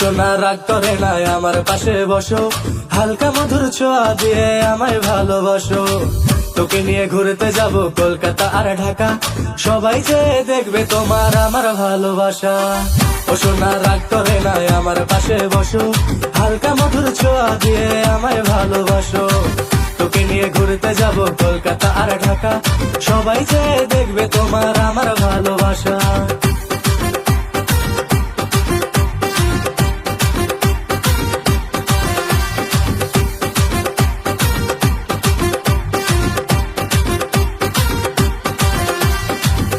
সোনা রাগ করে না আমার পাশে বসো, হালকা মধুর ছোঁয়া দিয়ে আমায় ভালোবাসো। তোকে নিয়ে ঘুরতে যাব কলকাতা আর ঢাকা, সবাই যে দেখবে তোমার আমার ভালোবাসা। ও সোনা রাগ করে না আমার পাশে বসো, হালকা মধুর ছোঁয়া দিয়ে আমায় ভালোবাসো। তোকে নিয়ে ঘুরতে যাব কলকাতা আর ঢাকা, সবাই যে দেখবে তোমার আমার ভালোবাসা।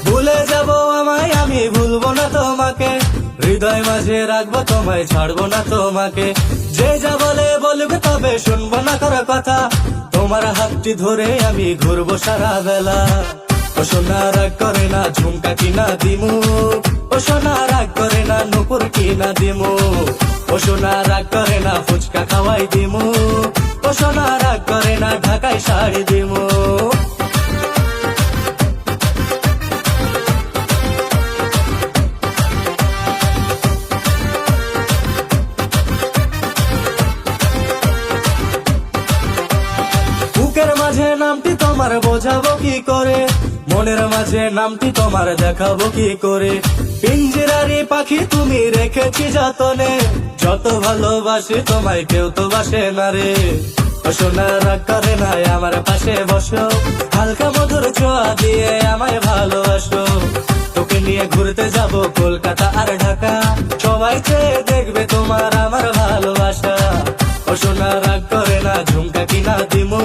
ভুলে যাব আমায় আমি ভুলবো না তোমাকে, হৃদয় মাঝে রাখবো তোমায় ছাড়বো না তোমাকে। যে যা বলে বলবে তবে শুনবো না কারো কথা, তোমার হাতটি ধরে আমি ঘুরবো সারা বেলা। ও সোনা রাগ করে না ঝুমকা কিনা দিমু, ও সোনা রাগ করে না নুপুর কিনা দিমু। ও সোনা রাগ করে না ফুচকা খাওয়াই দিমু, ও সোনা রাগ করে না ঢাকায় শাড়ি দিমু। বুকের মাঝে নামটি তোমার বোঝাবো কি করে, মনের মাঝে নামটি তোমার দেখাবো কি করে। পিঞ্জিরারি পাখি তুমি রেখেছি যতনে, যত ভালোবাসি তোমায় কেউ তো বাসে না রে। ও সোনা রাগ করে না আমার পাশে বসো, হালকা মধুর ছোঁয়া দিয়ে আমায় ভালোবাসো। তোকে নিয়ে ঘুরতে যাব কলকাতা আর ঢাকা, সবাই চেয়ে দেখবে তোমার আমার ভালোবাসা। ও সোনা রাগ করে না ঝুমকা কিনা দিমু,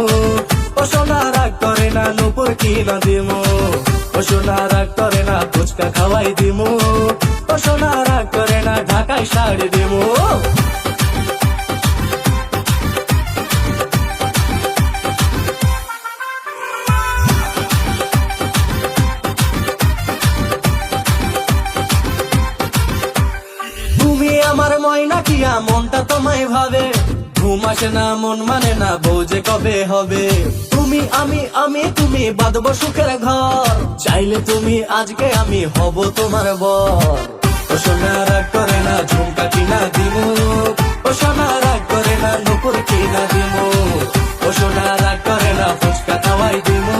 ও সোনা রাগ করে না নুপুর কিনা দিমু। ও সোনা রাগ করে না ফুচকা খাওয়াই দিমু, ও সোনা রাগ করে না ঢাকায় শাড়ি দিমু। তুমি আমার ময়না কিয়া মনটা তোমায় ভাবে, ঘুম আসে না মন মানে না বউ যে কবে হবে। তুমি আমি তুমি বাঁধবো সুখের ঘর, চাইলে তুমি আজকে আমি হব তোমার বর। ও সোনা রাগ করে না ঝুমকা কিনা দিমু, ও সোনা রাগ করে না নুপুর কিনা দিমু। ও সোনা রাগ করে না ফুচকা খাওয়াই দিমু,